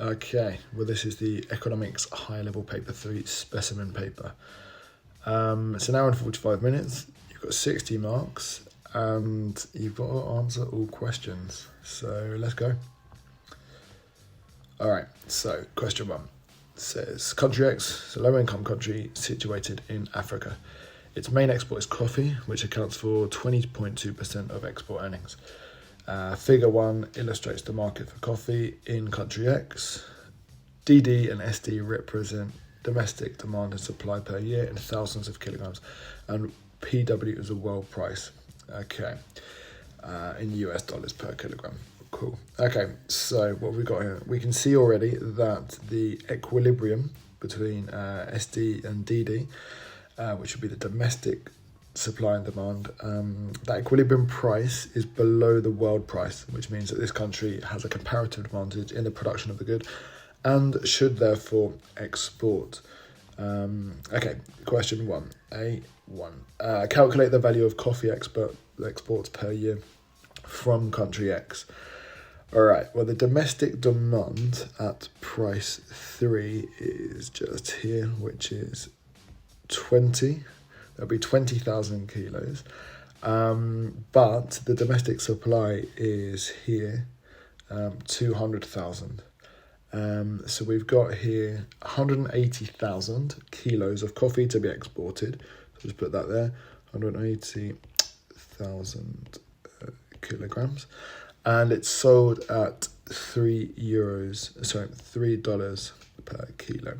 Okay, well this is the Economics High Level Paper 3 Specimen paper. It's an hour and 45 minutes, you've got 60 marks, and you've got to answer all questions. So let's go. Alright, so question 1 says, country X is a low income country situated in Africa. Its main export is coffee, which accounts for 20.2% of export earnings. Figure 1 illustrates the market for coffee in country X. DD and SD represent domestic demand and supply per year in thousands of kilograms, and PW is a world price. Okay, in US dollars per kilogram. Cool. Okay, so what we've got here, we can see already that the equilibrium between SD and DD, which would be the domestic supply and demand, that equilibrium price is below the world price, which means that this country has a comparative advantage in the production of the good and should therefore export. Okay, question 1A1. Calculate the value of coffee exports per year from country X. Alright, well the domestic demand at price 3 is just here, which is 20. That'll be 20,000 kilos. But the domestic supply is here, 200,000. So we've got here 180,000 kilos of coffee to be exported. So just put that there, 180,000 kilograms. And it's sold at $3 per kilo.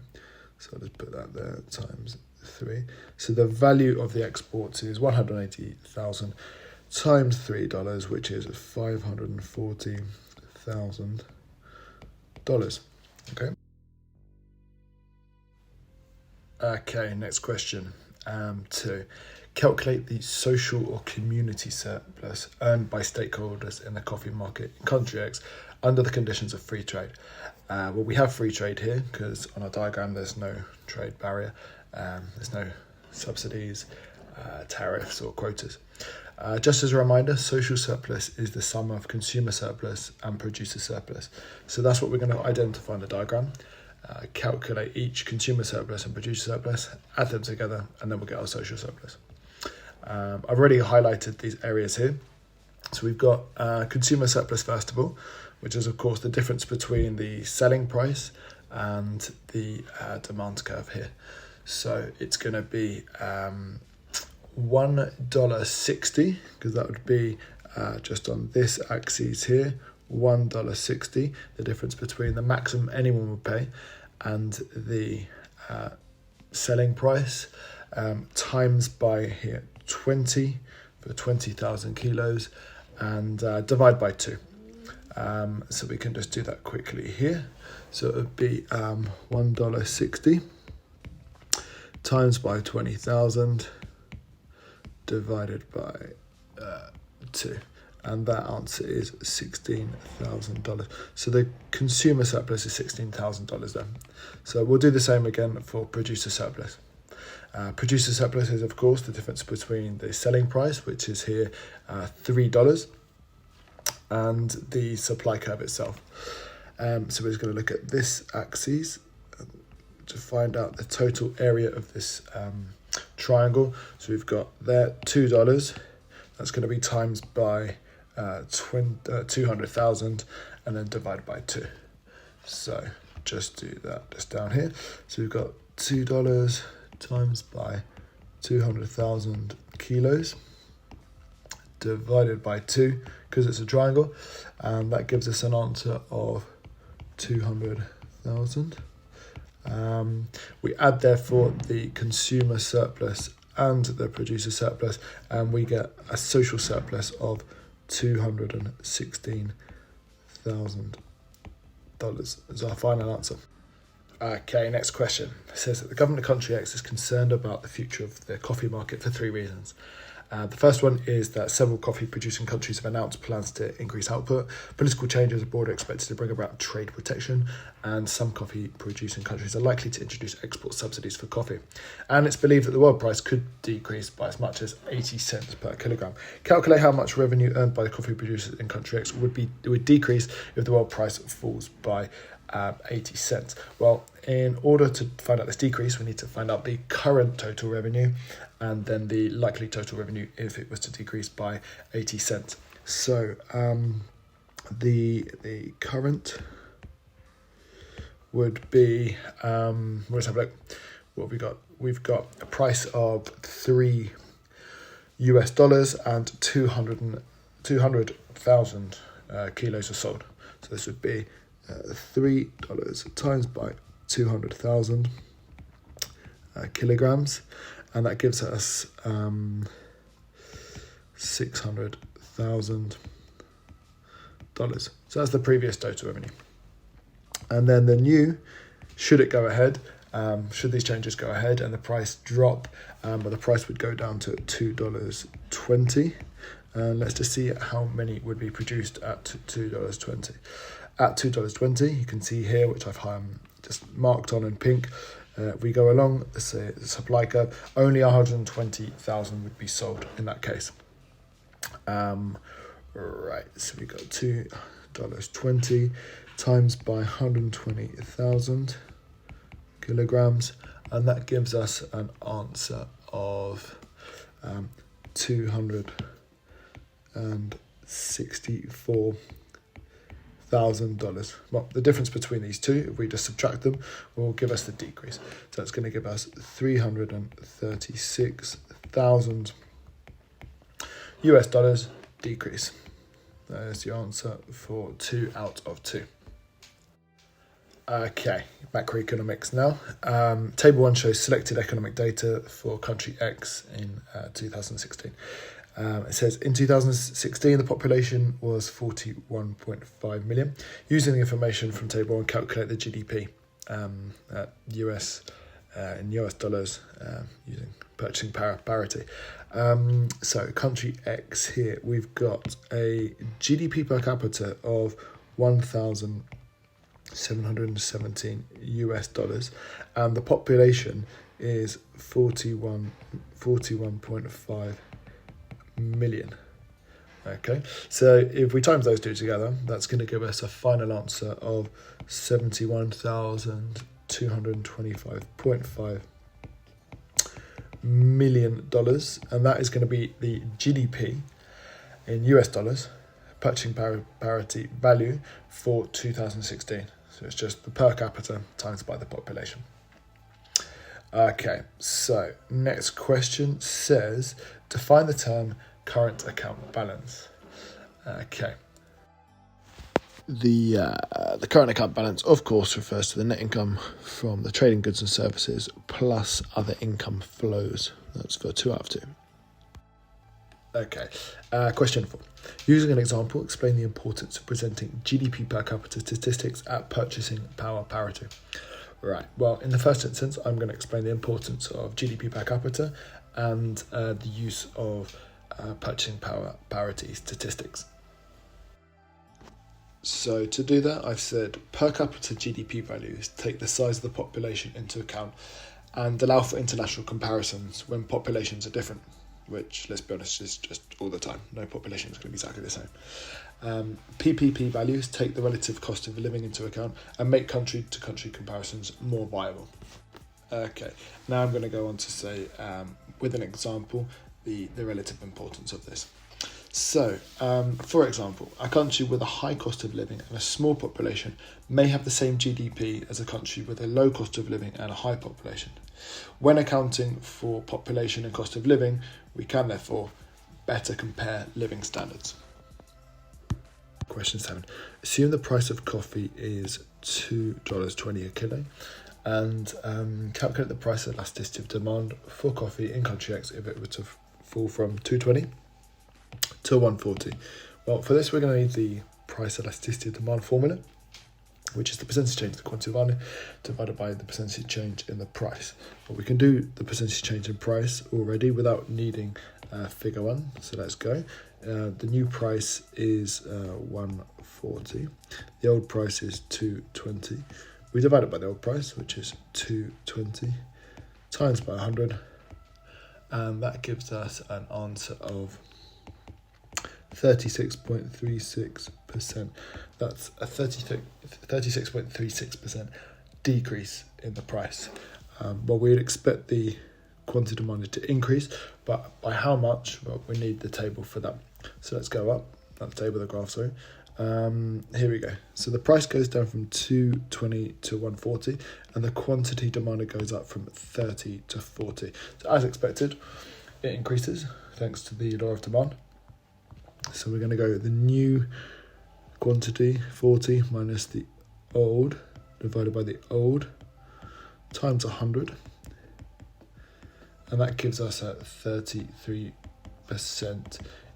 So I'll just put that there times 3. So the value of the exports is 180,000 times $3, which is $540,000. Okay, next question. 2. Calculate the social or community surplus earned by stakeholders in the coffee market in country X under the conditions of free trade. Well, we have free trade here because on our diagram there's no trade barrier. There's no subsidies, tariffs or quotas. Just as a reminder, social surplus is the sum of consumer surplus and producer surplus. So that's what we're going to identify in the diagram. Calculate each consumer surplus and producer surplus, add them together, and then we'll get our social surplus. I've already highlighted these areas here. So we've got consumer surplus first of all, which is of course the difference between the selling price and the demand curve here. So it's going to be $1.60, because that would be just on this axis here, $1.60, the difference between the maximum anyone would pay and the selling price, times by here 20 for 20,000 kilos, and divide by 2. So we can just do that quickly here. So it would be $1.60 times by 20,000 divided by 2. And that answer is $16,000. So the consumer surplus is $16,000 then. So we'll do the same again for producer surplus. Producer surplus is of course the difference between the selling price, which is here $3, and the supply curve itself. So we're just going to look at this axis to find out the total area of this triangle. So we've got there $2. That's going to be times by 200,000 and then divide by 2. So just do that just down here. So we've got $2 times by 200,000 kilos divided by 2, because it's a triangle, and that gives us an answer of 200,000. We add therefore the consumer surplus and the producer surplus, and we get a social surplus of $216,000 is our final answer. Okay, next question. It says that the government of country X is concerned about the future of the coffee market for 3 reasons. The first one is that several coffee producing countries have announced plans to increase output. Political changes abroad are expected to bring about trade protection, and some coffee producing countries are likely to introduce export subsidies for coffee. And it's believed that the world price could decrease by as much as 80 cents per kilogram. Calculate how much revenue earned by the coffee producers in country X would decrease if the world price falls by 80 cents. Well, in order to find out this decrease, we need to find out the current total revenue and then the likely total revenue if it was to decrease by 80 cents. So the current would be, let's have a look. What have we got? We've got a price of $3 and 200,000 kilos are sold. So this would be $3 times by 200,000 kilograms, and that gives us $600,000. So that's the previous total revenue. And then the new, should it go ahead, should these changes go ahead and the price drop, but the price would go down to $2.20. And let's just see how many would be produced at $2.20. At $2.20, you can see here, which I've just marked on in pink, we go along, let's say the supply curve, only 120,000 would be sold in that case. Right, so we got $2.20 times by 120,000 kilograms, and that gives us an answer of $264,000. Well, the difference between these two, if we just subtract them, will give us the decrease. So that's going to give us 336,000 US dollars decrease. That is the answer for 2 out of 2. Okay, macroeconomics now. Table 1 shows selected economic data for country X in 2016. It says in 2016 the population was 41.5 million. Using the information from table 1, calculate the GDP at US in US dollars using purchasing power parity. So country X here, we've got a GDP per capita of 1,717 US dollars, and the population is 41.5 million. Okay, so if we times those two together, that's going to give us a final answer of $71,225.5 million, and that is going to be the GDP in US dollars, purchasing parity value for 2016. So it's just the per capita times by the population. Okay, so next question says define the term current account balance. Okay. The current account balance, of course, refers to the net income from the trading goods and services plus other income flows. That's for 2 out of 2. Okay, question 4. Using an example, explain the importance of presenting GDP per capita statistics at purchasing power parity. Right, well, in the first instance, I'm going to explain the importance of GDP per capita and the use of purchasing power parity statistics. So to do that, I've said per capita GDP values take the size of the population into account and allow for international comparisons when populations are different, which, let's be honest, is just all the time. No population is going to be exactly the same. PPP values take the relative cost of living into account and make country-to-country comparisons more viable. Okay, now I'm going to go on to say, with an example, the relative importance of this. So, for example, a country with a high cost of living and a small population may have the same GDP as a country with a low cost of living and a high population. When accounting for population and cost of living, we can therefore better compare living standards. Question 7. Assume the price of coffee is $2.20 a kilo and calculate the price elasticity of demand for coffee in country X if it were to fall from $2.20 to $1.40. Well, for this we're going to need the price elasticity of demand formula, which is the percentage change in the quantity of value divided by the percentage change in the price. But we can do the percentage change in price already without needing figure 1, so let's go. The new price is $1.40. The old price is $2.20. We divide it by the old price, which is $2.20, times by 100, and that gives us an answer of 36.36%. That's a 36.36% decrease in the price. Well, we'd expect the quantity demanded to increase, but by how much? Well, we need the table for that. So let's go up, not the table, the graph, sorry. Here we go. So the price goes down from 220 to 140, and the quantity demanded goes up from 30 to 40. So as expected, it increases thanks to the law of demand. So we're going to go the new quantity, 40, minus the old, divided by the old, times 100. And that gives us a 33%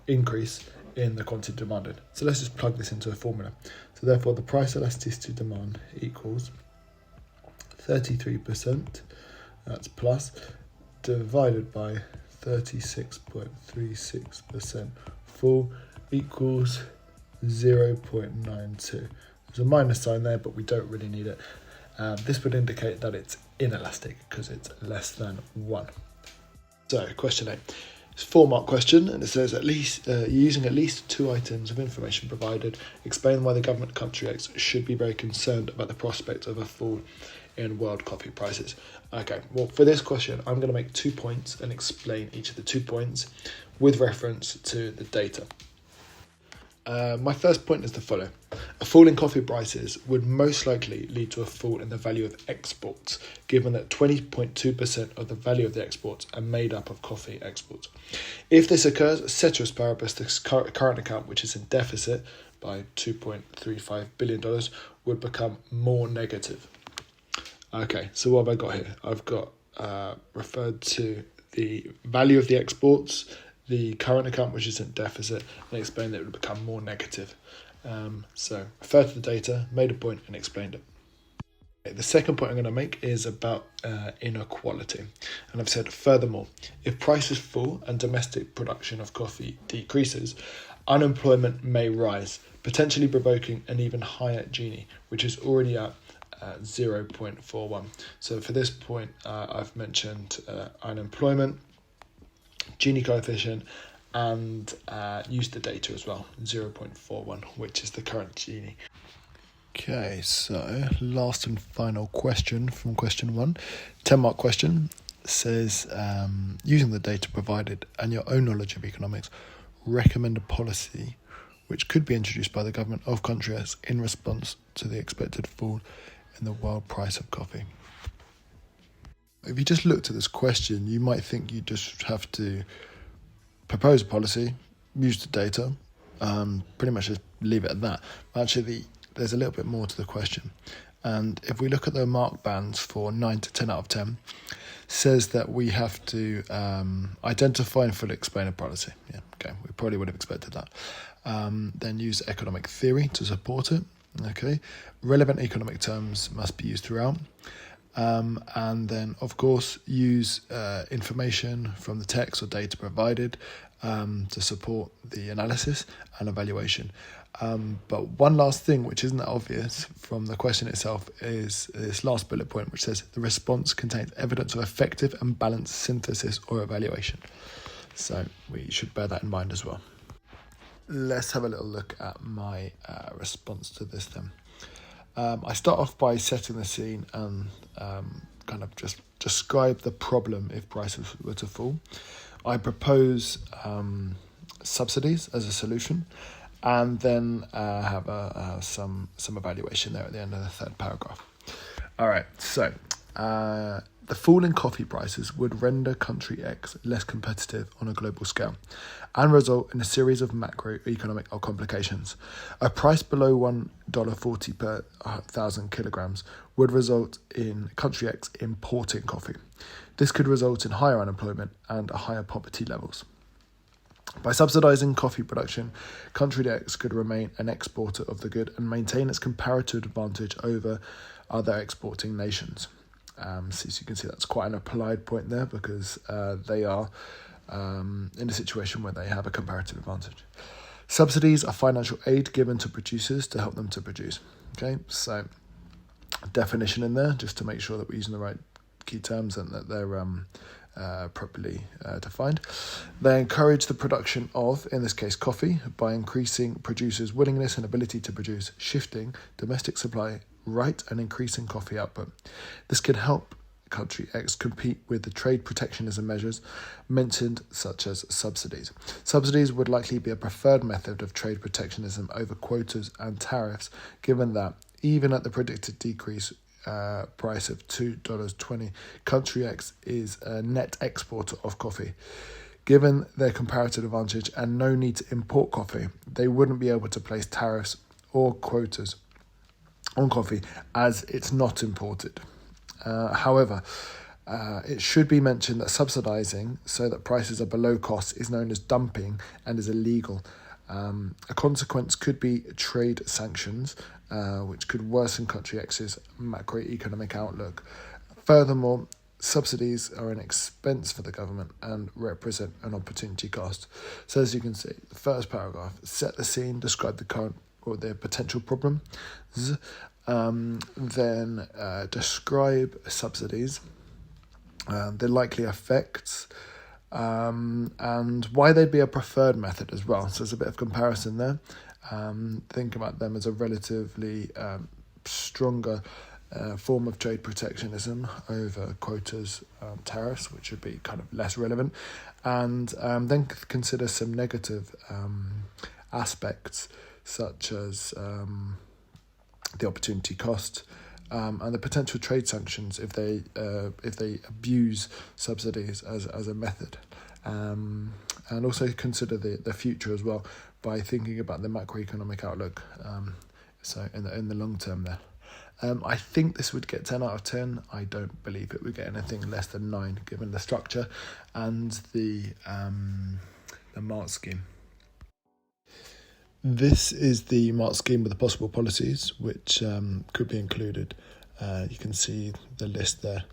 increase in the quantity demanded. So let's just plug this into a formula. So therefore the price elasticity demand equals 33%, that's plus, divided by 36.36% full equals 0.92. There's a minus sign there, but we don't really need it. This would indicate that it's inelastic because it's less than 1. So question 8. It's a 4-mark question, and it says using at least 2 items of information provided, explain why the government country X should be very concerned about the prospect of a fall in world coffee prices. Okay, well, for this question, I'm going to make 2 points and explain each of the 2 points with reference to the data. My first point is the following. A fall in coffee prices would most likely lead to a fall in the value of exports, given that 20.2% of the value of the exports are made up of coffee exports. If this occurs, ceteris paribus, the current account, which is in deficit by $2.35 billion, would become more negative. Okay, so what have I got here? I've got referred to the value of the exports, the current account, which is in deficit, and explained that it would become more negative. So referred to the data, made a point, and explained it. Okay, the second point I'm going to make is about inequality. And I've said, furthermore, if prices fall and domestic production of coffee decreases, unemployment may rise, potentially provoking an even higher Gini, which is already at 0.41. So for this point, I've mentioned unemployment, Gini coefficient, and used the data as well, 0.41, which is the current Gini. Okay, so last and final question from question 1. 10-mark question says, using the data provided and your own knowledge of economics, recommend a policy which could be introduced by the government of country X in response to the expected fall in the world price of coffee. If you just looked at this question, you might think you just have to propose a policy, use the data, pretty much just leave it at that. Actually, there's a little bit more to the question. And if we look at the mark bands for 9 to 10 out of 10, says that we have to identify and fully explain a policy. Yeah, okay, we probably would have expected that. Then use economic theory to support it. Okay, relevant economic terms must be used throughout. And then, of course, use information from the text or data provided to support the analysis and evaluation. But one last thing, which isn't that obvious from the question itself, is this last bullet point, which says the response contains evidence of effective and balanced synthesis or evaluation. So we should bear that in mind as well. Let's have a little look at my response to this then. I start off by setting the scene and kind of just describe the problem if prices were to fall. I propose subsidies as a solution, and then have some evaluation there at the end of the third paragraph. All right, so the fall in coffee prices would render country X less competitive on a global scale and result in a series of macroeconomic complications. A price below $1.40 per 1,000 kilograms would result in country X importing coffee. This could result in higher unemployment and higher poverty levels. By subsidising coffee production, country X could remain an exporter of the good and maintain its comparative advantage over other exporting nations. So you can see that's quite an applied point there, because they are in a situation where they have a comparative advantage. Subsidies are financial aid given to producers to help them to produce. Okay, so definition in there just to make sure that we're using the right key terms and that they're properly defined. They encourage the production of, in this case, coffee by increasing producers' willingness and ability to produce, shifting domestic supply right and increasing coffee output. This can help country X compete with the trade protectionism measures mentioned, such as subsidies. Subsidies would likely be a preferred method of trade protectionism over quotas and tariffs, given that even at the predicted decrease price of $2.20, country X is a net exporter of coffee. Given their comparative advantage and no need to import coffee, they wouldn't be able to place tariffs or quotas on coffee as it's not imported. However, it should be mentioned that subsidising so that prices are below cost is known as dumping and is illegal. A consequence could be trade sanctions, which could worsen country X's macroeconomic outlook. Furthermore, subsidies are an expense for the government and represent an opportunity cost. So as you can see, the first paragraph, set the scene, describe the current or the potential problem. Then describe subsidies, the likely effects, and why they'd be a preferred method as well. So there's a bit of comparison there. Think about them as a relatively stronger form of trade protectionism over quotas, tariffs, which would be kind of less relevant, and then consider some negative aspects such as the opportunity cost, and the potential trade sanctions if they abuse subsidies as a method, and also consider the future as well by thinking about the macroeconomic outlook. So in the long term there, I think this would get 10 out of 10. I don't believe it would get anything less than 9 given the structure and the mark scheme. This is the mark scheme with the possible policies which could be included. You can see the list there,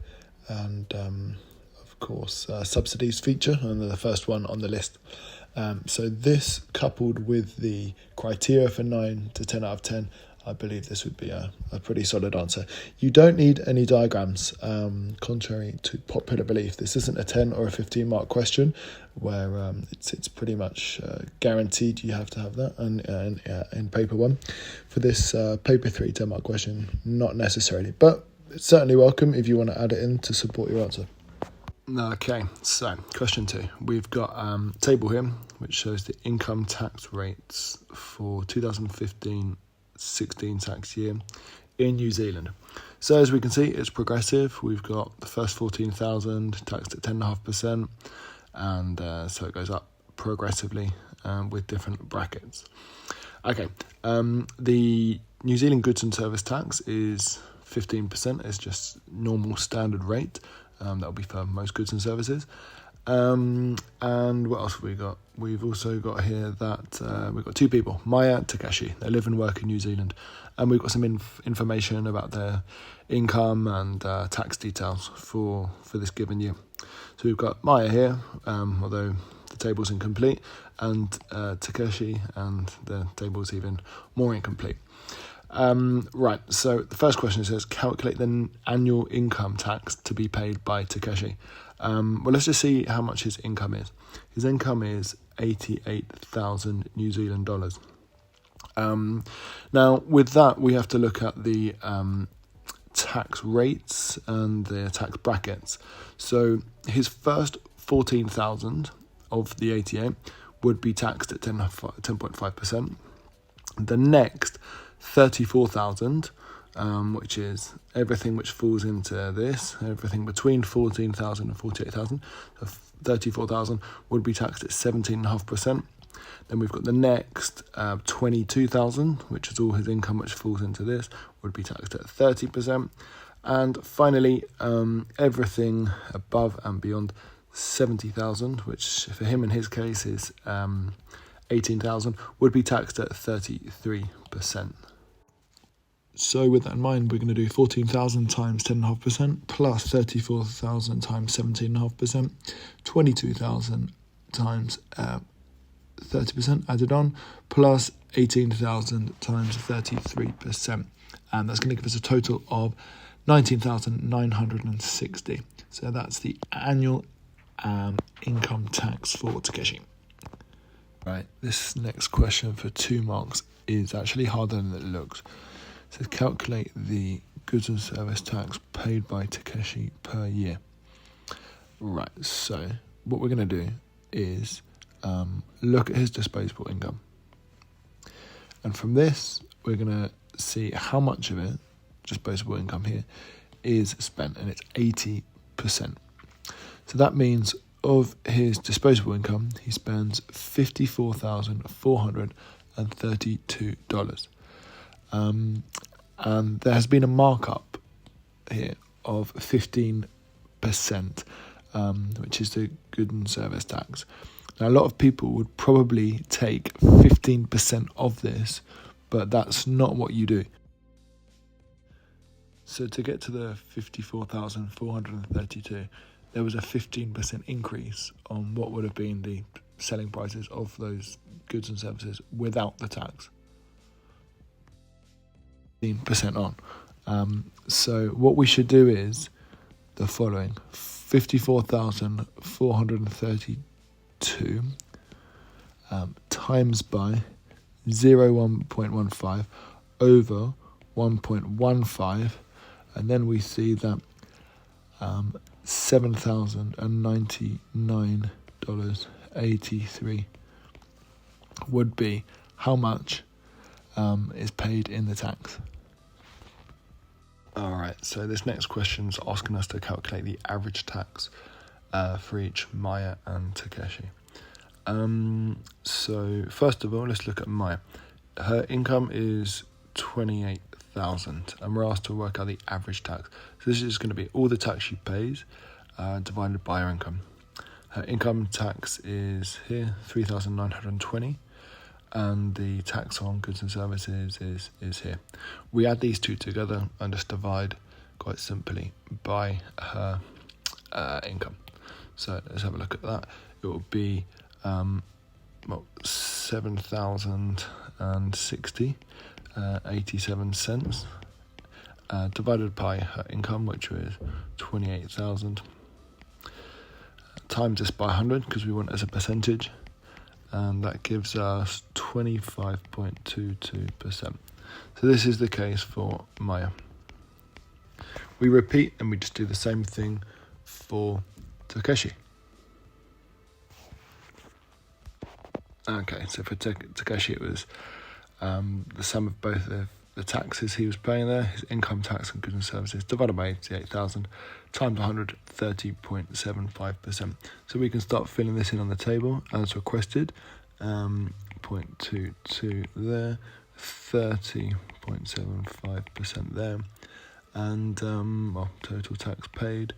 and of course subsidies feature, and they're the first one on the list. So this, coupled with the criteria for 9 to 10 out of 10, I believe this would be a pretty solid answer. You don't need any diagrams, contrary to popular belief. This isn't a 10 or a 15 mark question where it's pretty much guaranteed you have to have that. And in paper 1, for this paper 3 10 mark question, not necessarily, but it's certainly welcome if you want to add it in to support your answer. Okay, so question 2. We've got a table here which shows the income tax rates for 2015-16 tax year in New Zealand. So as we can see, it's progressive. We've got the first 14,000 taxed at 10.5%, and so it goes up progressively with different brackets. Okay, the New Zealand goods and service tax is 15%. It's just normal standard rate. That'll be for most goods and services. And what else have we got? We've also got here that we've got 2 people, Maya and Takeshi. They live and work in New Zealand, and we've got some information about their income and tax details for this given year. So we've got Maya here, although the table's incomplete, and Takeshi, and the table's even more incomplete. Right, so the first question says, calculate the annual income tax to be paid by Takeshi. Well, let's just see how much his income is. His income is 88,000 New Zealand dollars. Now, with that, we have to look at the tax rates and the tax brackets. So his first 14,000 of the 88 would be taxed at 10.5%. The next 34,000, which is everything which falls into this, everything between 14,000 and 48,000, so 34,000 would be taxed at 17.5%. Then we've got the next 22,000, which is all his income which falls into this, would be taxed at 30%. And finally, everything above and beyond 70,000, which for him in his case is 18,000, would be taxed at 33%. So with that in mind, we're going to do 14,000 times 10.5% plus 34,000 times 17.5%, 22,000 times 30% added on, plus 18,000 times 33%. And that's going to give us a total of 19,960. So that's the annual income tax for Takeshi. Right, this next question for 2 marks is actually harder than it looks. It says calculate the goods and service tax paid by Takeshi per year. Right, so what we're going to do is look at his disposable income. And from this, we're going to see how much of it, disposable income here, is spent, and it's 80%. So that means of his disposable income, he spends $54,432. And there has been a markup here of 15%, which is the good and service tax. Now, a lot of people would probably take 15% of this, but that's not what you do. So to get to the 54,432, there was a 15% increase on what would have been the selling prices of those goods and services without the tax. 15% on. So what we should do is the following: 54,432 times by 1.15 over 1.15, and then we see that $7,099.83 would be how much is paid in the tax. Alright, so this next question is asking us to calculate the average tax for each Maya and Takeshi. So first of all, let's look at Maya. Her income is $28,000, and we're asked to work out the average tax. So this is going to be all the tax she pays divided by her income. Her income tax is here, $3,920, and the tax on goods and services is here. We add these two together and just divide quite simply by her income. So let's have a look at that. It will be 7,060 87 cents divided by her income, which was 28,000, times this by 100 because we want it as a percentage, and that gives us 25.22%. So this is the case for Maya. We repeat and we just do the same thing for Takeshi. Okay, so for Takeshi it was the sum of both the taxes he was paying there, his income tax and goods and services, divided by 88,000 times 100, 30.75%. So we can start filling this in on the table as requested. 0.22 there, 30.75% there, and total tax paid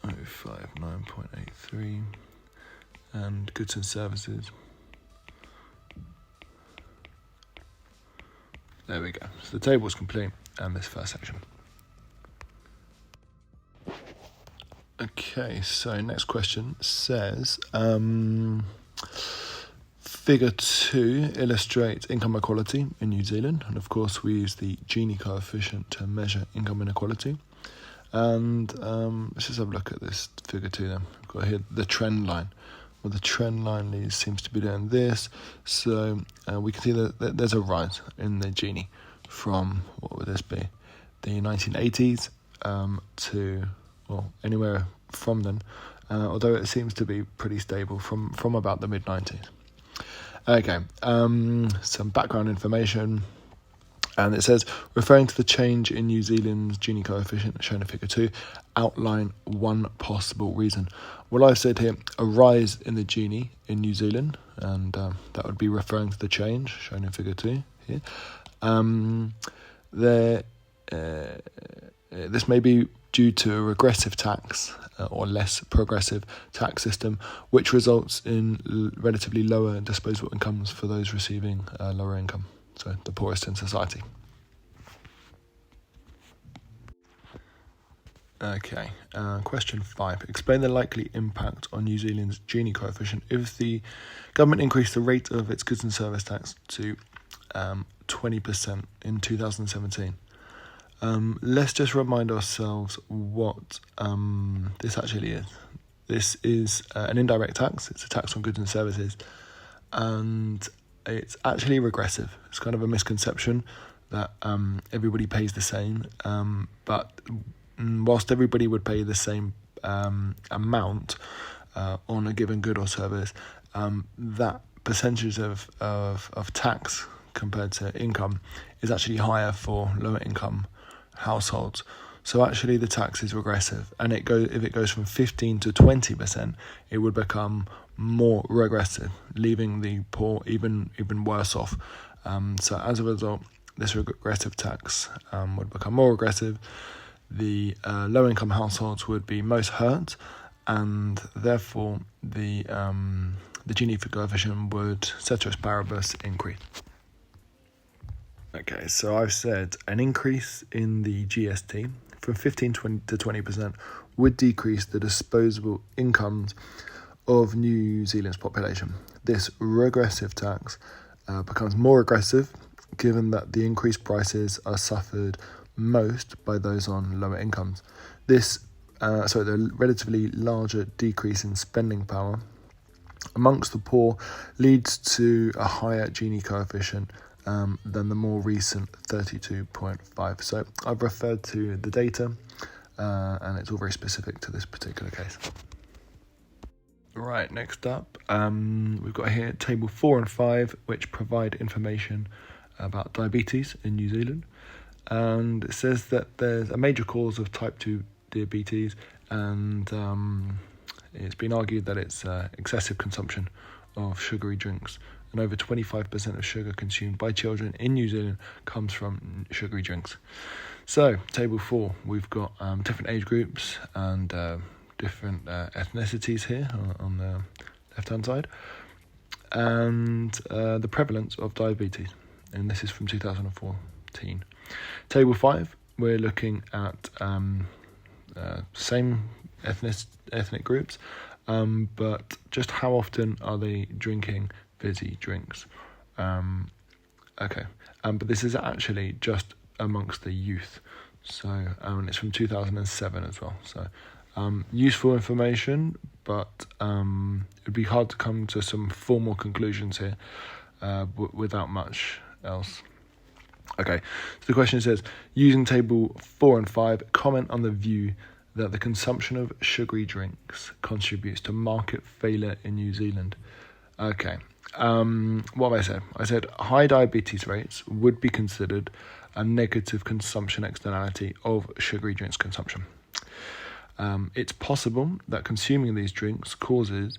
059.83, and goods and services. There we go. So the table is complete, and this first section. Okay, so next question says, Figure 2 illustrates income equality in New Zealand, and of course we use the Gini coefficient to measure income inequality. And let's just have a look at this figure 2 then. We've got here the trend line. Well, the trend line seems to be doing this, so we can see that there's a rise in the Gini from, what would this be, the 1980s to, well, anywhere from then, although it seems to be pretty stable from about the mid-90s. Okay, some background information. And it says, referring to the change in New Zealand's Gini coefficient shown in figure 2, outline one possible reason. Well, I've said here, a rise in the Gini in New Zealand, and that would be referring to the change shown in figure 2 here. This may be due to a regressive tax or less progressive tax system, which results in relatively lower disposable incomes for those receiving lower income. So the poorest in society. Okay, question 5. Explain the likely impact on New Zealand's Gini coefficient if the government increased the rate of its goods and service tax to 20% in 2017. Let's just remind ourselves what this actually is. This is an indirect tax. It's a tax on goods and services, and it's actually regressive. It's kind of a misconception that everybody pays the same, but whilst everybody would pay the same amount on a given good or service, that percentage of tax compared to income is actually higher for lower income households. So actually the tax is regressive, and if it goes from 15 to 20%, it would become more regressive, leaving the poor even worse off. So as a result, this regressive tax would become more regressive. The low income households would be most hurt, and therefore the Gini coefficient would, ceteris paribus, increase. Okay, so I've said an increase in the GST from 15 to 20% would decrease the disposable incomes of New Zealand's population. This regressive tax becomes more aggressive, given that the increased prices are suffered most by those on lower incomes. The relatively larger decrease in spending power amongst the poor leads to a higher Gini coefficient than the more recent 32.5. So I've referred to the data, and it's all very specific to this particular case. Right, next up, we've got here table 4 and 5, which provide information about diabetes in New Zealand. And it says that there's a major cause of type 2 diabetes, and it's been argued that it's excessive consumption of sugary drinks. And over 25% of sugar consumed by children in New Zealand comes from sugary drinks. So, table 4, we've got different age groups and different ethnicities here on the left-hand side, and the prevalence of diabetes. And this is from 2014. Table 5, we're looking at same ethnic groups, but just how often are they drinking fizzy drinks? But this is actually just amongst the youth. So and it's from 2007 as well. So useful information, but it'd be hard to come to some formal conclusions here without much else. Okay, so the question says, using table 4 and 5, comment on the view that the consumption of sugary drinks contributes to market failure in New Zealand. Okay, what have I said? I said high diabetes rates would be considered a negative consumption externality of sugary drinks consumption. It's possible that consuming these drinks causes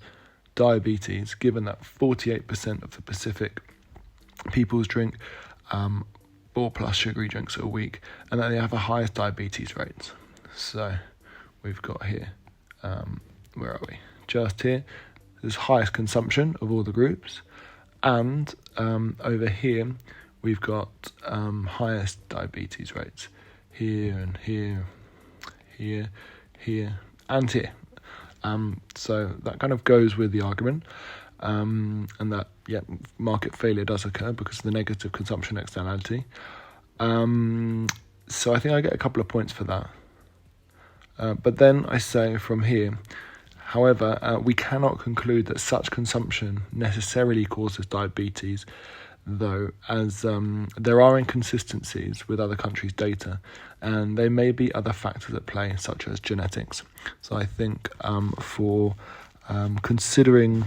diabetes, given that 48% of the Pacific peoples drink 4+ sugary drinks a week, and that they have the highest diabetes rates. So we've got here, where are we? Just here, there's highest consumption of all the groups, and over here we've got highest diabetes rates here and here, and here. So that kind of goes with the argument, and that market failure does occur because of the negative consumption externality. So I think I get a couple of points for that. But then I say from here, however, we cannot conclude that such consumption necessarily causes diabetes, though, as there are inconsistencies with other countries' data, and there may be other factors at play, such as genetics. So I think for considering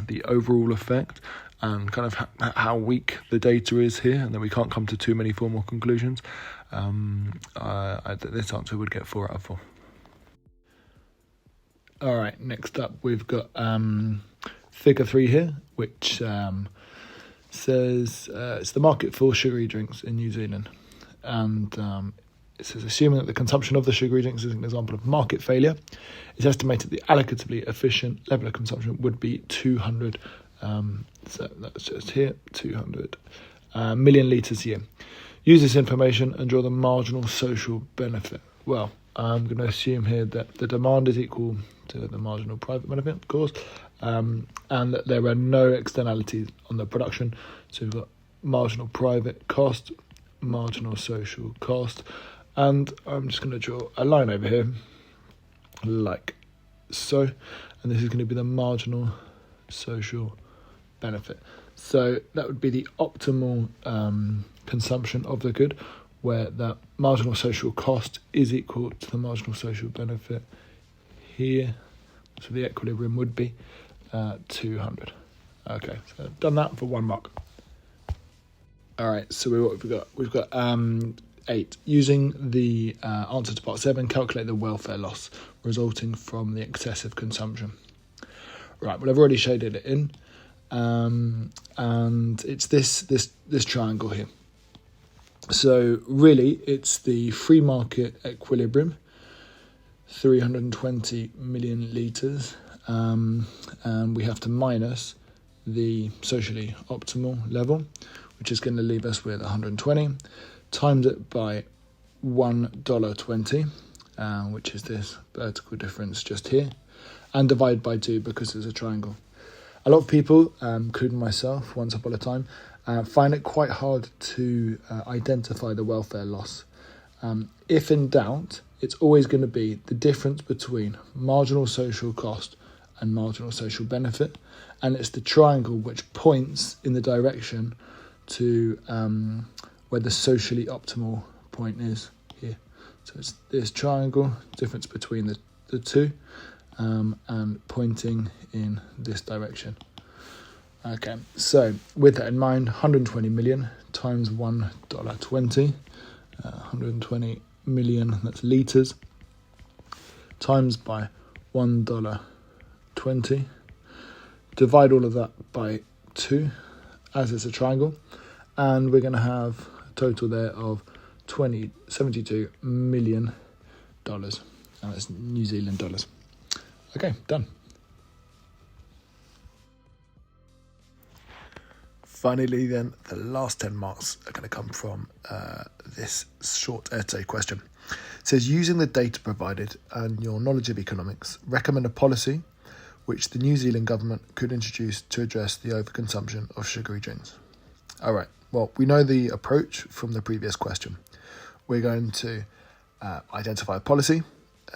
the overall effect and kind of how weak the data is here, and that we can't come to too many formal conclusions, this answer would get 4 out of 4. All right, next up we've got figure 3 here, which says it's the market for sugary drinks in New Zealand. And it says, assuming that the consumption of the sugary drinks is an example of market failure, it's estimated the allocatively efficient level of consumption would be 200, so that's just here, 200 million litres a year. Use this information and draw the marginal social benefit. Well, I'm going to assume here that the demand is equal to the marginal private benefit, of course, and that there are no externalities on the production. So we've got marginal private cost, marginal social cost, and I'm just going to draw a line over here like so, and this is going to be the marginal social benefit. So that would be the optimal consumption of the good, where the marginal social cost is equal to the marginal social benefit here. So the equilibrium would be 200. Okay, so I've done that for 1 mark. All right, so we've got 8. Using the answer to part 7, calculate the welfare loss resulting from the excessive consumption. Right, well, I've already shaded it in, and it's this triangle here. So really, it's the free market equilibrium, 320 million litres, and we have to minus the socially optimal level, which is going to leave us with 120, times it by $1.20, which is this vertical difference just here, and divide by 2 because it's a triangle. A lot of people, including myself once upon a time, find it quite hard to identify the welfare loss. If in doubt, it's always going to be the difference between marginal social cost and marginal social benefit, and it's the triangle which points in the direction to where the socially optimal point is here. So it's this triangle, difference between the two, and pointing in this direction. Okay, so with that in mind, 120 million times $1.20, 120 million, that's litres, times by $1.20, divide all of that by 2, as it's a triangle, and we're going to have a total there of $72 million, and that's New Zealand dollars. Okay, done. Finally, then, the last 10 marks are going to come from this short essay question. It says, using the data provided and your knowledge of economics, recommend a policy which the New Zealand government could introduce to address the overconsumption of sugary drinks. All right, well, we know the approach from the previous question. We're going to identify a policy,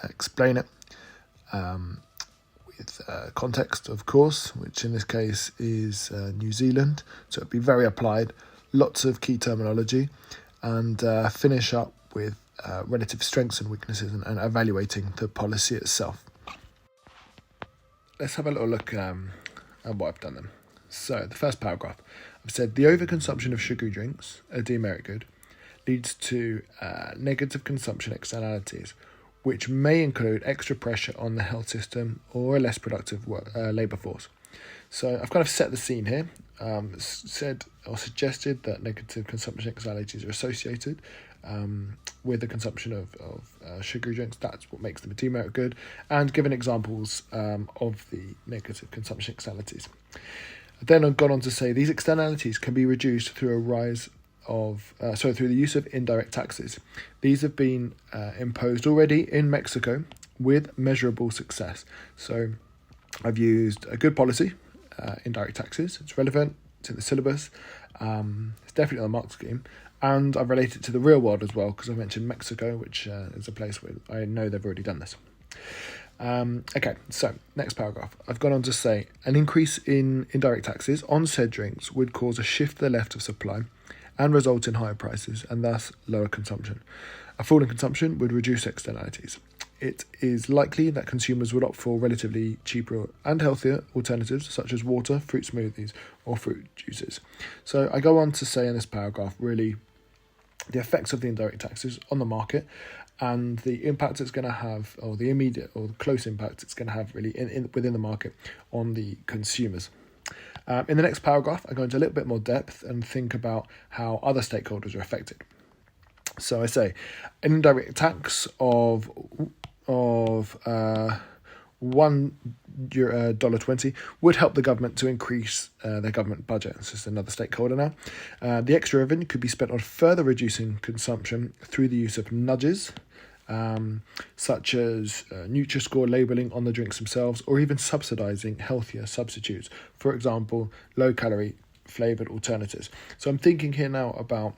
explain it, with context, of course, which in this case is New Zealand. So it'd be very applied, lots of key terminology, and finish up with relative strengths and weaknesses and evaluating the policy itself. Let's have a little look at what I've done then. So the first paragraph, I've said the overconsumption of sugary drinks, a demerit good, leads to negative consumption externalities, which may include extra pressure on the health system or a less productive labour force. So I've kind of set the scene here, said or suggested that negative consumption externalities are associated with the consumption of sugary drinks. That's what makes them a demerit good, and given examples of the negative consumption externalities. Then I've gone on to say these externalities can be reduced through through the use of indirect taxes. These have been imposed already in Mexico with measurable success. So I've used a good policy, indirect taxes. It's relevant, it's in the syllabus, it's definitely on the mark scheme, and I've related it to the real world as well because I mentioned Mexico, which is a place where I know they've already done this. Okay, so next paragraph. I've gone on to say an increase in indirect taxes on said drinks would cause a shift to the left of supply and result in higher prices and thus lower consumption. A fall in consumption would reduce externalities. It is likely that consumers would opt for relatively cheaper and healthier alternatives such as water, fruit smoothies or fruit juices. So I go on to say in this paragraph really the effects of the indirect taxes on the market and the impact it's going to have, or the immediate or the close impact it's going to have really within the market on the consumers. In the next paragraph, I go into a little bit more depth and think about how other stakeholders are affected. So I say an indirect tax of $1.20 would help the government to increase their government budget. This is another stakeholder now. The extra revenue could be spent on further reducing consumption through the use of nudges, such as Nutri-Score labelling on the drinks themselves, or even subsidising healthier substitutes, for example, low-calorie flavoured alternatives. So I'm thinking here now about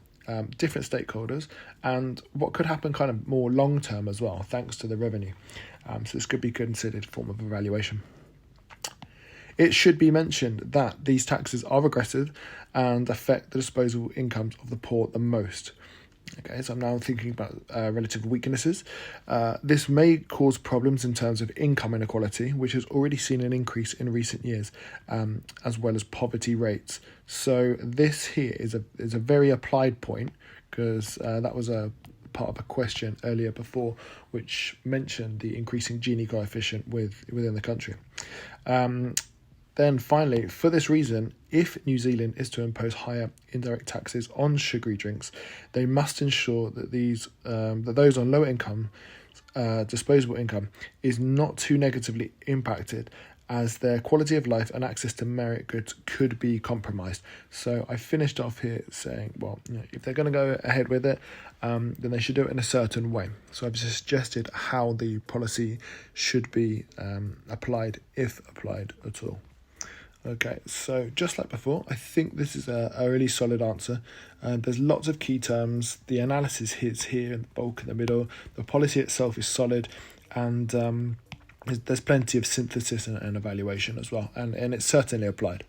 different stakeholders, and what could happen kind of more long term as well, thanks to the revenue. So this could be considered a form of evaluation. It should be mentioned that these taxes are regressive and affect the disposable incomes of the poor the most. Okay, so I'm now thinking about relative weaknesses. This may cause problems in terms of income inequality, which has already seen an increase in recent years, as well as poverty rates. So this here is a very applied point, because that was a part of a question earlier before, which mentioned the increasing Gini coefficient within the country. Then finally, for this reason, if New Zealand is to impose higher indirect taxes on sugary drinks, they must ensure that that those on lower income, disposable income, is not too negatively impacted, as their quality of life and access to merit goods could be compromised. So I finished off here saying, well, if they're going to go ahead with it, then they should do it in a certain way. So I've suggested how the policy should be applied, if applied at all. Okay, so just like before, I think this is a really solid answer. There's lots of key terms. The analysis hits here, and the bulk in the middle. The policy itself is solid, and there's plenty of synthesis and evaluation as well, and it's certainly applied.